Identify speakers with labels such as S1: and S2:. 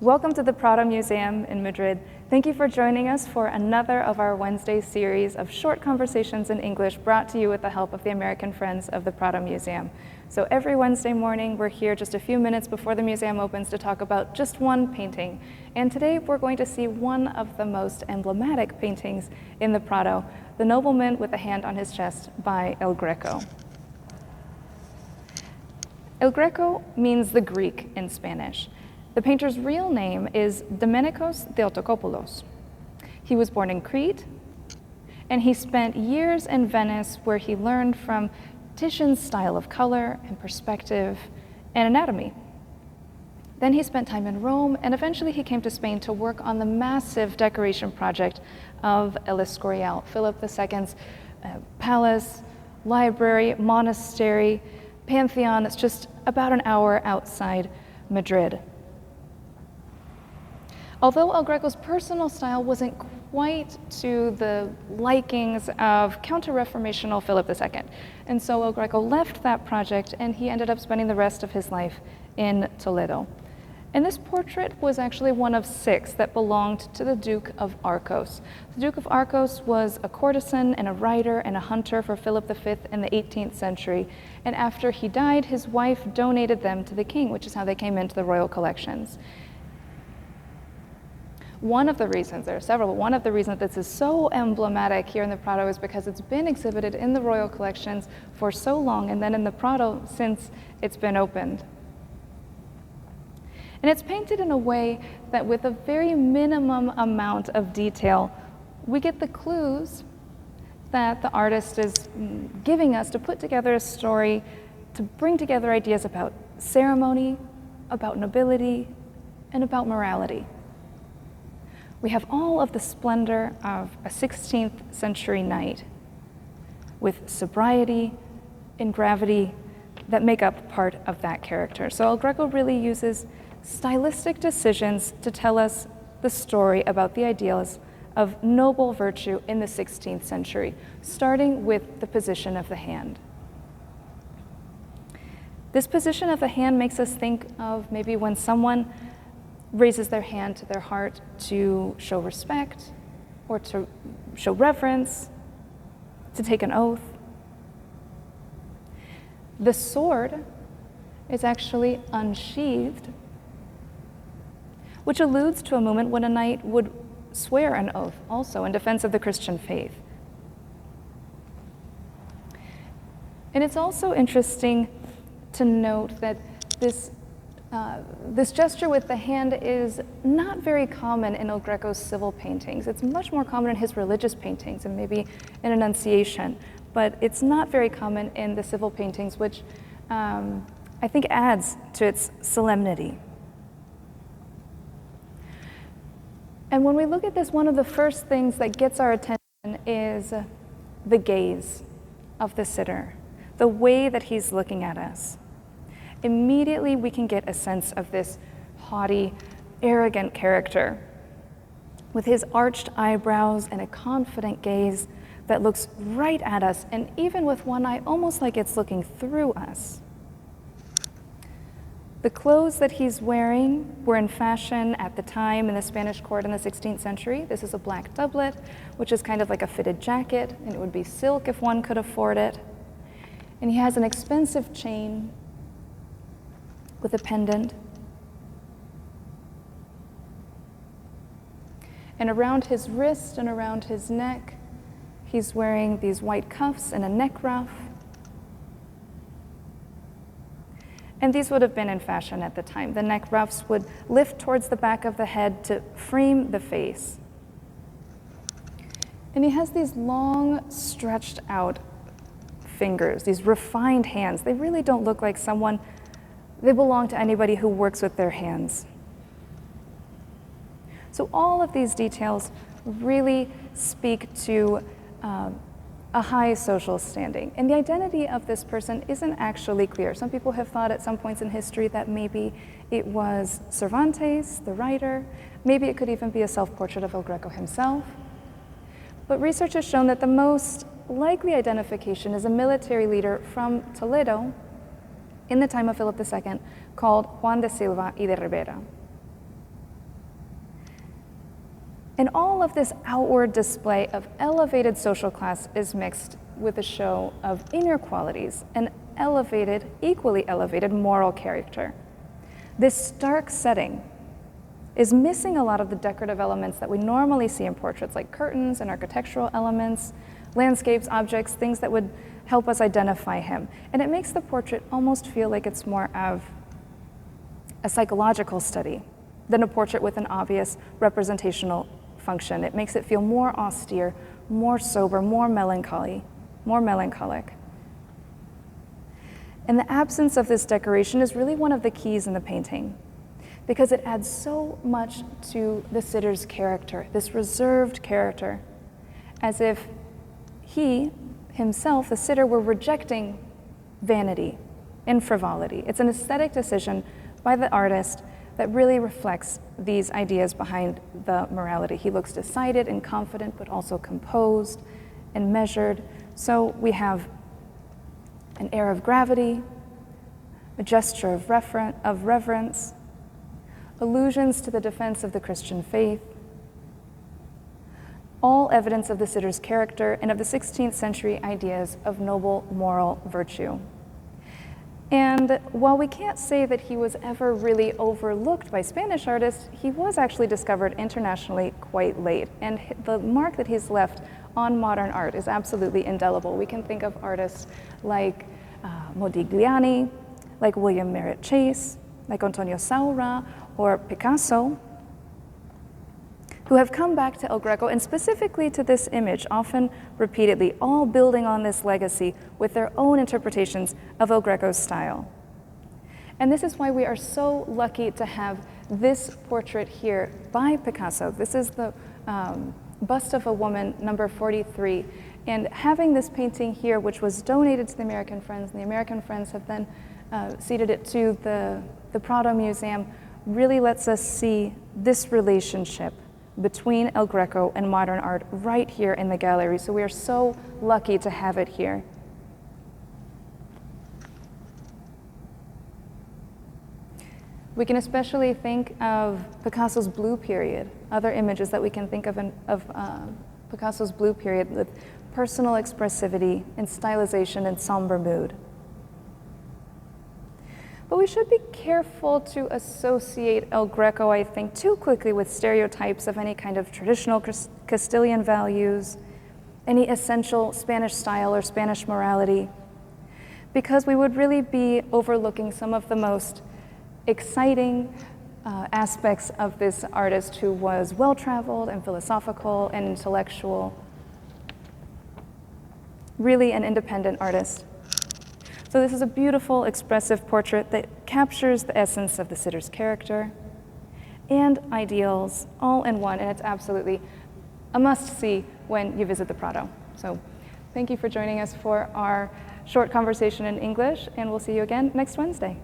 S1: Welcome to the Prado Museum in Madrid. Thank you for joining us for another of our Wednesday series of short conversations in English brought to you with the help of the American Friends of the Prado Museum. So every Wednesday morning, we're here just a few minutes before the museum opens to talk about just one painting. And today we're going to see one of the most emblematic paintings in the Prado, The Nobleman with a Hand on His Chest by El Greco. El Greco means the Greek in Spanish. The painter's real name is Domenikos Theotokopoulos. He was born in Crete, and he spent years in Venice where he learned from Titian's style of color and perspective and anatomy. Then he spent time in Rome, and eventually he came to Spain to work on the massive decoration project of El Escorial, Philip II's palace, library, monastery, Pantheon. It's just about an hour outside Madrid. Although El Greco's personal style wasn't quite to the likings of counter-reformational Philip II, and so El Greco left that project and he ended up spending the rest of his life in Toledo. And this portrait was actually one of 6 that belonged to the Duke of Arcos. The Duke of Arcos was a courtesan and a writer and a hunter for Philip V in the 18th century, and after he died, his wife donated them to the king, which is how they came into the royal collections. One of the reasons, there are several, but one of the reasons this is so emblematic here in the Prado is because it's been exhibited in the royal collections for so long, and then in the Prado since it's been opened. And it's painted in a way that with a very minimum amount of detail, we get the clues that the artist is giving us to put together a story, to bring together ideas about ceremony, about nobility, and about morality. We have all of the splendor of a 16th century knight with sobriety and gravity that make up part of that character. So El Greco really uses stylistic decisions to tell us the story about the ideals of noble virtue in the 16th century, starting with the position of the hand. This position of the hand makes us think of maybe when someone raises their hand to their heart to show respect or to show reverence, to take an oath. The sword is actually unsheathed, which alludes to a moment when a knight would swear an oath also in defense of the Christian faith. And it's also interesting to note that this gesture with the hand is not very common in El Greco's civil paintings. It's much more common in his religious paintings and maybe in Annunciation, but it's not very common in the civil paintings, which I think adds to its solemnity. And when we look at this, one of the first things that gets our attention is the gaze of the sitter, the way that he's looking at us. Immediately we can get a sense of this haughty, arrogant character with his arched eyebrows and a confident gaze that looks right at us, and even with one eye almost like it's looking through us. The clothes that he's wearing were in fashion at the time in the Spanish court in the 16th century. This is a black doublet, which is kind of like a fitted jacket, and it would be silk if one could afford it. And he has an expensive chain with a pendant. And around his wrist and around his neck, he's wearing these white cuffs and a neck ruff. And these would have been in fashion at the time. The neck ruffs would lift towards the back of the head to frame the face. And he has these long, stretched out fingers, these refined hands. They really don't look like they belong to anybody who works with their hands. So all of these details really speak to a high social standing. And the identity of this person isn't actually clear. Some people have thought at some points in history that maybe it was Cervantes, the writer. Maybe it could even be a self-portrait of El Greco himself. But research has shown that the most likely identification is a military leader from Toledo in the time of Philip II called Juan de Silva y de Ribera. And all of this outward display of elevated social class is mixed with a show of inner qualities and elevated, equally elevated moral character. This stark setting is missing a lot of the decorative elements that we normally see in portraits, like curtains and architectural elements, landscapes, objects, things that would help us identify him. And it makes the portrait almost feel like it's more of a psychological study than a portrait with an obvious representational function. It makes it feel more austere, more sober, more melancholic. And the absence of this decoration is really one of the keys in the painting, because it adds so much to the sitter's character, this reserved character, as if he himself, the sitter, were rejecting vanity and frivolity. It's an aesthetic decision by the artist that really reflects these ideas behind the morality. He looks decided and confident, but also composed and measured. So we have an air of gravity, a gesture of reverence, allusions to the defense of the Christian faith, all evidence of the sitter's character and of the 16th century ideas of noble moral virtue. And while we can't say that he was ever really overlooked by Spanish artists, he was actually discovered internationally quite late. And the mark that he's left on modern art is absolutely indelible. We can think of artists like Modigliani, like William Merritt Chase, like Antonio Saura, or Picasso, who have come back to El Greco, and specifically to this image, often repeatedly, all building on this legacy with their own interpretations of El Greco's style. And this is why we are so lucky to have this portrait here by Picasso. This is the bust of a woman, number 43. And having this painting here, which was donated to the American Friends, and the American Friends have then ceded it to the Prado Museum, really lets us see this relationship between El Greco and modern art right here in the gallery. So we are so lucky to have it here. We can especially think of Picasso's blue period, other images that we can think of Picasso's blue period with personal expressivity and stylization and somber mood. But we should be careful to associate El Greco, I think, too quickly with stereotypes of any kind of traditional Castilian values, any essential Spanish style or Spanish morality, because we would really be overlooking some of the most exciting aspects of this artist, who was well-traveled and philosophical and intellectual, really an independent artist. So this is a beautiful, expressive portrait that captures the essence of the sitter's character and ideals all in one, and it's absolutely a must-see when you visit the Prado. So thank you for joining us for our short conversation in English, and we'll see you again next Wednesday.